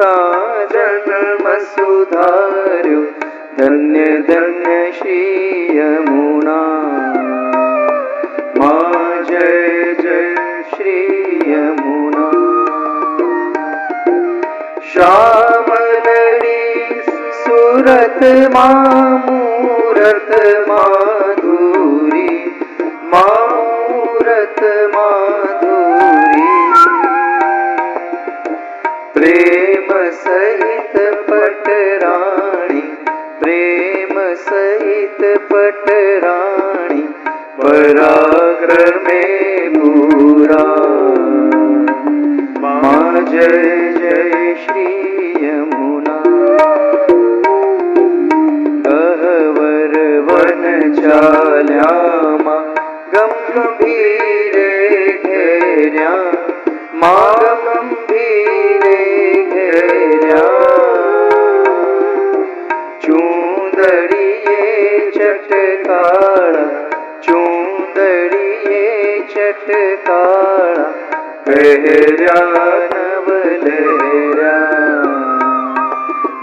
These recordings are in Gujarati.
જોતા જન્મ સુધાર્યો, ધન્ય ધન્ય શ્રી યમુના. માં જય જય શ્રી યમુના. શ્યામલડી સુરત માં મૂરત માધુરી, મૂરત માધુરી. પ્રેમ સહિત પટરાણી, પ્રેમ સહિત પટરાણી, પરાક્રમે પૂરા. માં જય જય શ્રી યમુના. ગહવર વન ચાલ્યામાં ગંભીરે ઘેર્યા, માં ગંભીરે ઘેર્યા. ચૂંદડીએ ચટકાળા, ચૂંદડીએ ચટકાળા, પહેર્યા નવલહેર્યા.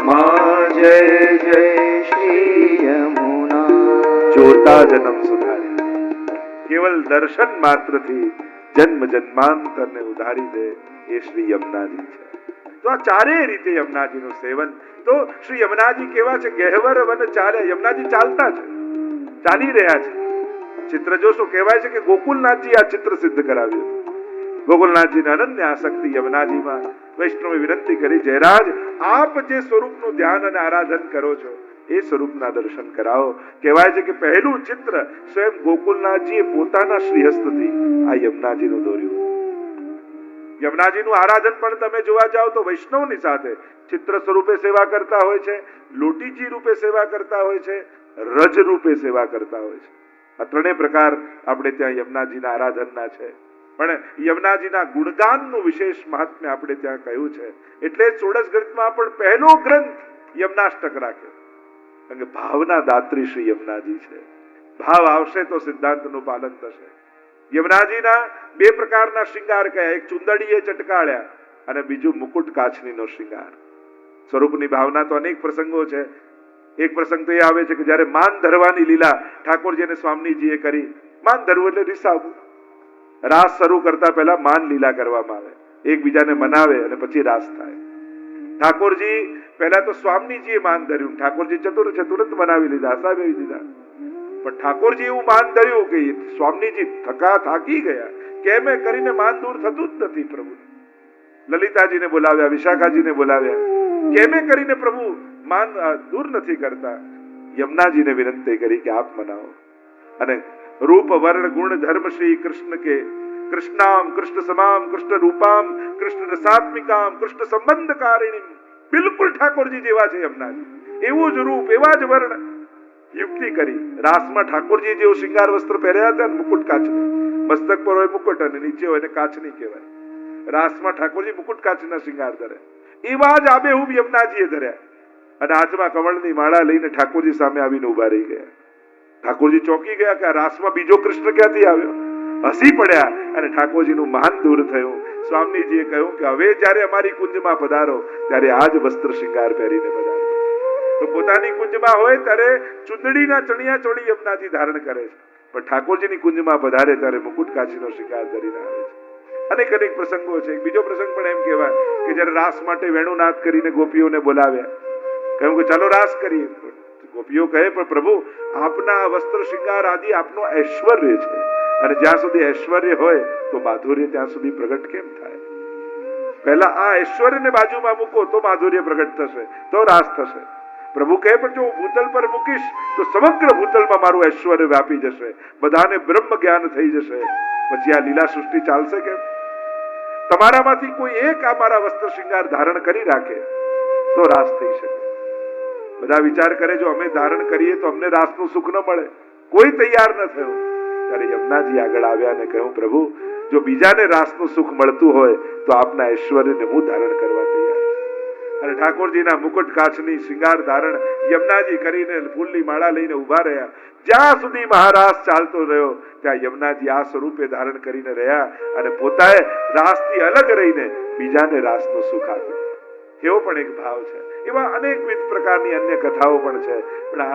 માં જય જય શ્રી યમુના. જોતા જન્મ સુધાર્યા. કેવલ દર્શન માત્રથી જન્મ જન્માંતરને ઉધારી દે એ શ્રી યમુનાજી છે. તો આ ચારેય રીતે યમુનાજીનું સેવન. તો શ્રી યમુનાજી કેવા છે? ગહેવર વન ચાલ્યા. યમુનાજી ચાલતા છે, ચાલી રહ્યા છે. ચિત્ર જોશો, કહેવાય છે કે ગોકુલનાથજી આ ચિત્ર સિદ્ધ કરાવ્યું. ગોકુલનાથજીને અનન્ય આસક્તિ યમુનાજીમાં. વૈષ્ણવે વિનંતી કરી, જયરાજ આપ જે સ્વરૂપનું ધ્યાન અને આરાધન કરો છો એ સ્વરૂપના દર્શન કરાવો. કહેવાય છે કે પહેલું ચિત્ર સ્વયં ગોકુલનાથજીએ પોતાના શ્રીહસ્તથી આ યમુનાજીનું દોર્યું. યમુનાજીનું આરાધન પણ તમે જોવા જાઓ તો વૈષ્ણવની સાથે ચિત્ર સ્વરૂપે સેવા કરતા હોય છે, લોટીજી રૂપે સેવા કરતા હોય છે, રજ રૂપે સેવા કરતા હોય છે. આ ત્રણેય પ્રકાર આપણે ત્યાં યમુનાજીના આરાધનના છે. પણ યમુનાજીના ગુણગાનનું વિશેષ મહાત્મ્ય આપણે ત્યાં કહ્યું છે. એટલે ષોડશ ગ્રંથમાં પણ પહેલો ગ્રંથ યમુનાષ્ટક રાખ્યો. કારણ કે ભાવના દાત્રી શ્રી યમુનાજી છે. ભાવ આવશે તો સિદ્ધાંતનું પાલન થશે. યમુનાજીના બે પ્રકારના શૃંગાર કયા, એક ચુંદડીએ ચટકાળ્યા અને બીજું મુકુટ કાચનીનો શૃંગાર. સ્વરૂપની ભાવના તો અનેક પ્રસંગો છે. એક પ્રસંગ તો એ આવે છે કે જ્યારે માન ધરવાની લીલા ઠાકોરજી અને સ્વામીજીએ કરી. માન ધરવું એટલે રીસાવવું. રાસ શરૂ કરતા પહેલા માન લીલા કરવામાં આવે, એકબીજાને મનાવે અને પછી રાસ થાય. ઠાકોરજી પહેલા તો સ્વામીજીએ માન ધર્યું, ઠાકોરજી ચતુર છે, તુરંત મનાવી લીધા, હસાવી દીધા. પણ ઠાકોરજી એવું માન ધર્યું કે સ્વામીજી થાકી ગયા, કેમ કરીને માન દૂર થતું જ નથી. પ્રભુ લલિતાજીને બોલાવ્યા, વિશાખાજીને બોલાવ્યા, કેમે કરીને પ્રભુ માન દૂર નથી કરતા. યમુનાજીને વિનંતી કરી કે આપ મનાવો. અને રૂપ વર્ણ ગુણ ધર્મ શ્રી કૃષ્ણ કે, કૃષ્ણામ કૃષ્ણ સમામ કૃષ્ણ રૂપામ કૃષ્ણ રસાત્મિકામ કૃષ્ણ સંબંધકારિણી. બિલકુલ ઠાકોરજી જેવા છે યમુનાજી. એવું જ રૂપ, એવા જ વર્ણ. યુક્તિ કરી. રાસમાં ઠાકોરજી જેવો શૃંગાર વસ્ત્ર પહેર્યા હતા, મુકુટ કાચની. મસ્તક પર હોય મુકુટ અને નીચે હોય ને કાચની કહેવાય. રાસમાં ઠાકોરજી મુકુટ કાચના શૃંગાર ધરે. એવા જ આબેહૂબ યમુનાજીએ ધર્યા. અને હાથમાં કમળની માળા લઈને ઠાકોરજી સામે આવીને ઉભા રહી ગયા. ઠાકોરજી ચોંકી ગયા કે આ રાસમાં બીજો કૃષ્ણ ક્યાંથી આવ્યો. હસી પડ્યા અને ઠાકોરજીનું માન દૂર થયું. સ્વામીજીએ કહ્યું કે હવે જ્યારે અમારી કુંજમાં પધારો ત્યારે આ જ વસ્ત્ર શૃંગાર પહેરીને પધારો. તો પોતાની કુંજમાં હોય ત્યારે ચુંદડીના ચણિયા ચોળી યમુનાજી ધારણ કરે છે, પણ ઠાકોરજીની કુંજમાં પધારે ત્યારે મુકુટ કાચીનો શૃંગાર ધરીને આવે છે. અનેક અનેક પ્રસંગો છે. બીજો પ્રસંગ પણ એમ કહેવાય કે જ્યારે રાસ માટે વેણુનાદ કરીને ગોપીઓને બોલાવ્યા, કહ્યું કે ચાલો રાસ કરીએ. ગોપીઓ કહે પણ પ્રભુ આપના વસ્ત્ર શૃંગાર આદિ આપનો ઐશ્વર્ય છે, અને જ્યાં સુધી ઐશ્વર્ય હોય તો માધુર્ય ત્યાં સુધી પ્રગટ કેમ થાય? પહેલા આ ઐશ્વર્યને બાજુમાં મૂકો તો માધુર્ય પ્રગટ થશે, તો રાસ થશે. પ્રભુ કહે પણ જો ભૂતલ પર મૂકીશ તો સમગ્ર ભૂતલમાં મારું ઐશ્વર્ય વ્યાપી જશે, બધાને બ્રહ્મ જ્ઞાન થઈ જશે. પછી આ લીલા સૃષ્ટિ ચાલશે કેમ? તમારામાંથી કોઈ એક આ મારા વસ્ત્ર શૃંગાર ધારણ કરી રાખે તો રાસ થઈ શકે. બધા વિચાર કરે જો અમે ધારણ કરીએ તો અમને રાસનું સુખ ન મળે. કોઈ તૈયાર ન થયો. ત્યારે યમુનાજી આગળ આવ્યા અને કહ્યું પ્રભુ જો બીજાને રાસનું સુખ મળતું હોય તો આપના ઐશ્વર્યને હું ધારણ કરવા તૈયાર. અને ઠાકોરજીના મુકુટ કાચની શૃંગાર ધારણ યમુનાજી કરીને ફૂલની માળા લઈને ઉભા રહ્યા. જ્યાં સુધી મહારાસ ચાલતો રહ્યો ત્યાં યમુનાજી આ સ્વરૂપે ધારણ કરીને રહ્યા અને પોતાએ રાસથી અલગ રહીને બીજાને રાસનું સુખ આપ્યું. એવો પણ એક ભાવ છે. એવા અનેકવિધ પ્રકારની અન્ય કથાઓ પણ છે. પણ આ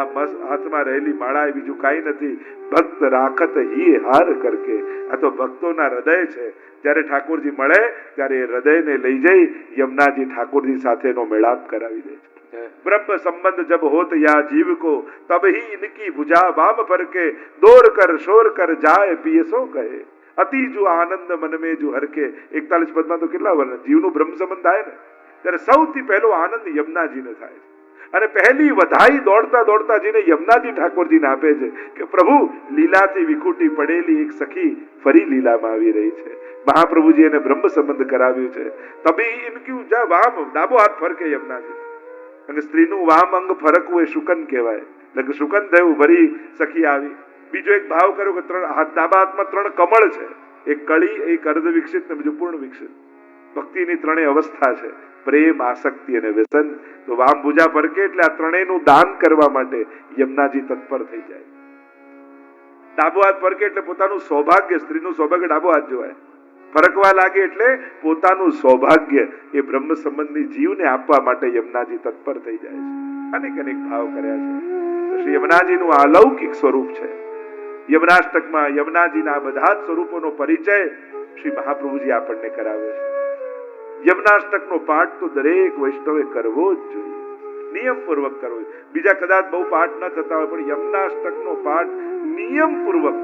હાથમાં રહેલી માળા એ બીજું કાંઈ નથી. ભક્ત રાખત હી હાર કરકે. આ તો ભક્તોના હૃદય છે. જ્યારે ઠાકોરજી મળે ત્યારે એ હૃદયને લઈ જઈ યમુનાજી ઠાકોરજી સાથેનો મેળાપ કરાવી દે છે. ब्रह्म संबंध जब होत या जीव को तब ही इनकी भुजा वाम पर के दौड़ कर शोर कर जाए पियसो कहे अति जो आनंद मन में जो हर के 41 પદમાં તો કેટલા વર્ણન. જીવનું બ્રહ્મ સંબંધ થાય ને ત્યારે સૌથી પહેલો આનંદ યમુનાજીને થાય છે અને પહેલી વધાઈ દોડતા દોડતા જીને યમુનાજી ઠાકોરજીને આપે છે કે પ્રભુ લીલાથી વિખૂટી પડેલી એક સખી ફરી લીલામાં આવી રહી છે. મહાપ્રભુજી એને બ્રહ્મ સંબંધ કરાવ્યું છે. તબી ઇનકી જા વામ ડાબો હાથ ફરકે યમુનાજી. અને સ્ત્રીનું વામ અંગ ફરકવું એ શુકન કહેવાય. એટલે શુકન થયું ભરી સખી આવી. બીજો એક ભાવ કર્યો કે ડાબા હાથમાં 3 કમળ છે. એક કળી, એક અર્ધ વિકસિત ને બીજું પૂર્ણ વિકસિત. ભક્તિની 3 અવસ્થા છે, પ્રેમ, આસક્તિ અને વ્યસન. તો વામ ભુજા ફરકે એટલે આ 3નું દાન કરવા માટે યમુનાજી તત્પર થઈ જાય. ડાબો હાથ ફરકે એટલે પોતાનું સૌભાગ્ય, સ્ત્રીનું સૌભાગ્ય ડાબો હાથ જોવાય. ફરકવા લાગે એટલે પોતાનું સૌભાગ્ય એ બ્રહ્મ સંબંધી જીવને આપવા માટે યમુનાજી તત્પર થઈ જાય છે. અનેક અનેક ભાવ કર્યા છે. શ્રી યમુનાજીનું અલૌકિક સ્વરૂપ છે. યમુનાષ્ટકમાં યમુનાજીના બધા જ સ્વરૂપોનો પરિચય શ્રી મહાપ્રભુજી આપણને કરાવે છે. યમુનાષ્ટકનો પાઠ તો દરેક વૈષ્ણવે કરવો જ જોઈએ, નિયમપૂર્વક કરવો. બીજા કદાચ બહુ પાઠ ન થતા હોય પણ યમુનાષ્ટકનો પાઠ નિયમપૂર્વક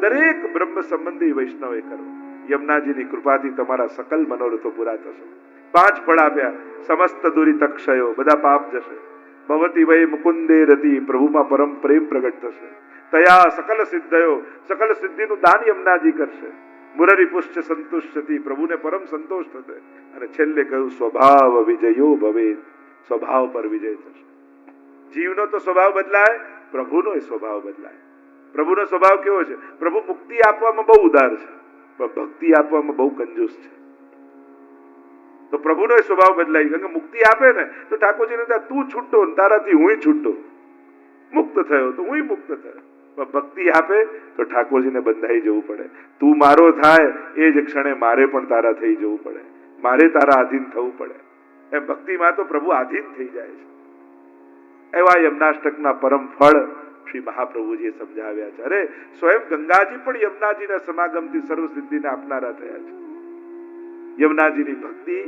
દરેક બ્રહ્મ સંબંધી વૈષ્ણવે કરવો. યમુનાજીની કૃપાથી તમારા સકલ મનોરથો પૂરા થશે. 5 ફળ આપ્યા. સમસ્ત દુરિત ક્ષયો, બધા પાપ જશે. ભવતી વૈ મુકુંદે રતિ, પ્રભુમાં પરમ પ્રેમ પ્રગટ થશે. તયા સકલ સિદ્ધયો, સકલ સિદ્ધિનું દાન યમુનાજી કરશે. મુરરી પુષ્ટ સંતુષ્ટતિ, પ્રભુને પરમ સંતોષ થશે. અને છેલ્લે કહ્યું સ્વભાવ વિજયો ભવે, સ્વભાવ પર વિજય થશે. જીવનો તો સ્વભાવ બદલાય, પ્રભુનો સ્વભાવ બદલાય. પ્રભુનો સ્વભાવ કેવો છે? પ્રભુ મુક્તિ આપવામાં બહુ ઉદાર છે પણ ભક્તિ આપવામાં બહુ કંજૂસ છે. તો પ્રભુનો સ્વભાવ બદલાય. કારણ કે મુક્તિ આપે ને તો ઠાકોરજીને ત્યાં તું છૂટો ને તારાથી હું છૂટો, મુક્ત થયો તો હું મુક્ત થયો. પણ ભક્તિ આપે તો ઠાકોરજીને બંધાઈ જવું પડે. તું મારો થાય એ જ ક્ષણે મારે પણ તારા થઈ જવું પડે, મારે તારા આધીન થવું પડે. એમ ભક્તિમાં તો પ્રભુ આધીન થઈ જાય છે. એવા યમુનાષ્ટકના પરમ ફળ શ્રી મહાપ્રભુજીએ સમજાવ્યા છે. અરે સ્વયં ગંગાજી પણ યમુનાજીના સમાગમથી સર્વ સિદ્ધિને આપનારા થયા છે. યમુનાજીની ભક્તિ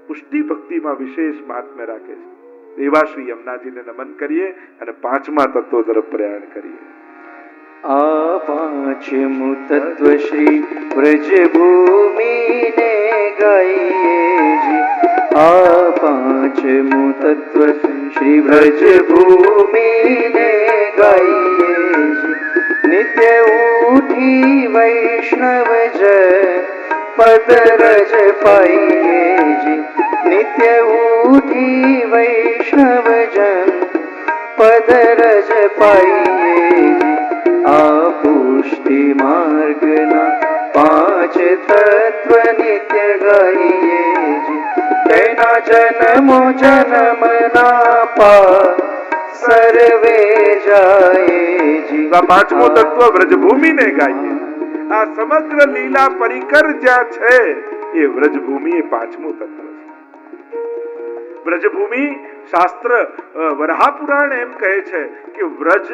પુષ્ટિ ભક્તિમાં વિશેષ મહાત્મ્ય રાખે છે. એવા શ્રી યમુનાજીને નમન કરીએ અને 5મા તત્વ તરફ પ્રયાણ કરીએ. આ 5મું તત્વ શ્રી વ્રજભૂમિને ગાઈએ જી. આ 5મું તત્વ શ્રી વ્રજભૂમિને ગાઈએ જી. નિત્ય ઉઠી વૈષ્ણવ જ પદ રજ પાઈએ જી. નિત્ય ઉઠી વૈષ્ણવ જન પદ રજ પાઈએ જી. આ પુષ્ટિ માર્ગના 5 તત્વ નિત્ય ગાઈએ જી. તેના જન્મો જન્મના પાર સર્વે જાય જી. આ 5મું તત્વ વ્રજભૂમિને ગાઈએ. આ સમગ્ર લીલા પરિકર જ્યાં છે એ વ્રજભૂમિ એ 5મું તત્વ છે. વ્રજભૂમિ શાસ્ત્ર વરાહ પુરાણ એમ કહે છે કે વ્રજ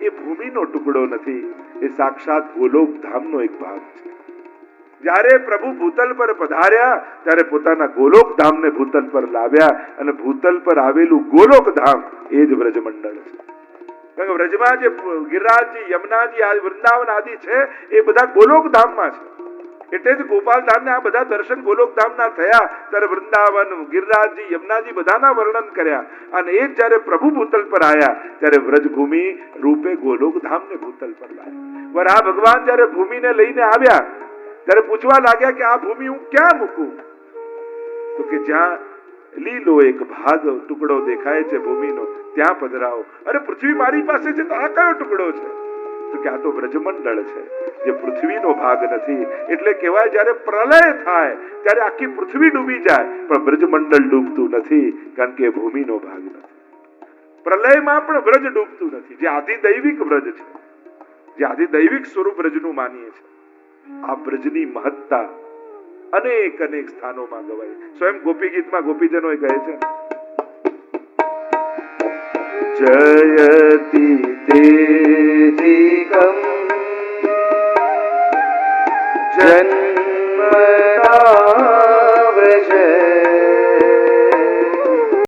એ ભૂમિનો ટુકડો નથી, એ સાક્ષાત ગોલોક ધામનો એક ભાગ છે. જ્યારે પ્રભુ ભૂતલ પર પધાર્યા ત્યારે પોતાના ગોલોક ધામને ભૂતલ પર લાવ્યા અને ભૂતલ પર આવેલું ગોલોક ધામ એ જ વ્રજમંડળ છે. કારણ કે વ્રજમાં જે ગિરિરાજજી, યમુનાજી, વૃંદાવન આદિ છે એ બધા ગોલોક ધામમાં છે. એટલે જ ગોપાલ ધામને આ બધા દર્શન ગોલોક ધામના થયા. ત્યારે વૃંદાવન, ગિરિરાજજી, યમુનાજી બધાના વર્ણન કર્યા. અને એ જ જયારે પ્રભુ ભૂતલ પર આવ્યા ત્યારે વ્રજભૂમિ રૂપે ગોલોક ધામને ભૂતલ પર લાવ્યા. વરાહ ભગવાન જયારે ભૂમિને લઈને આવ્યા ત્યારે પૂછવા લાગ્યા કે આ ભૂમિ હું ક્યાં મૂકું? તો કે જ્યાં લીલો એક ભાગ ટુકડો દેખાય છે ભૂમિનો ત્યાં પધરાવો. અરે પૃથ્વી મારી પાસે છે તો આ કયો ટુકડો છે? તો કે આ તો વ્રજમંડળ છે જે પૃથ્વીનો ભાગ નથી. એટલે કહેવાય જયારે પ્રલય થાય ત્યારે આખી પૃથ્વી ડૂબી જાય પણ વ્રજમંડળ ડૂબતું નથી કારણ કે ભૂમિનો ભાગ નથી. પ્રલયમાં પણ વ્રજ ડૂબતું નથી. જે આધિદૈવિક વ્રજ છે, જે આધિદૈવિક સ્વરૂપ વ્રજનું માનીએ છીએ, આ વ્રજની મહત્તા અનેક અનેક સ્થાનોમાં ગવાય. સ્વયં ગોપી ગીતમાં ગોપીજનો એ કહે છે, જયતિ તેધિકમ